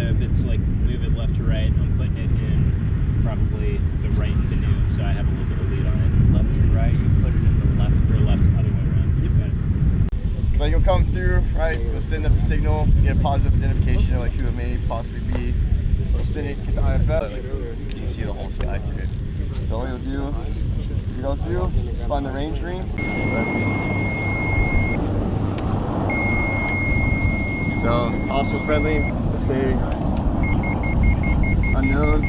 if it's like moving left to right, I'm putting it in probably the right canoe, so I have a little bit of lead on it. Left to right, you put it in the left, or left's the other way around. Yep. So you'll come through, right? You'll send up the signal, get a positive identification of like who it may possibly be. You'll send it, get the IFF. You can see the whole sky through it. So all you'll do, you go through, find the range ring. So possible friendly, let's say unknown.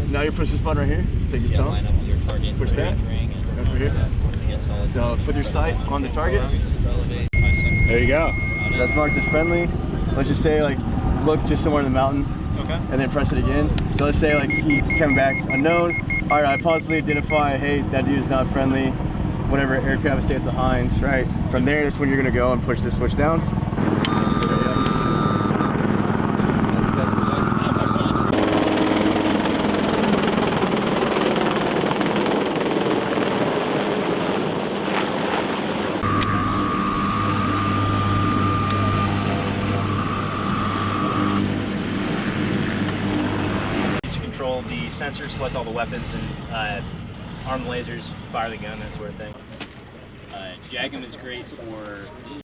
So now you push this button right here. Just take your thumb. Line up to your target. Push that. Ring and Over here. So put your sight on the target. There you go. So that's marked as friendly. Let's just say like look just somewhere in the mountain. Okay. And then press it again. So let's say like he coming back unknown. All right, I possibly identify, hey, that dude is not friendly. Whatever aircraft, say it's the Heinz, right? From there, that's when you're gonna go and push this switch down. Control the sensors, select all the weapons, and arm the lasers, fire the gun, that sort of thing. JAGM is great for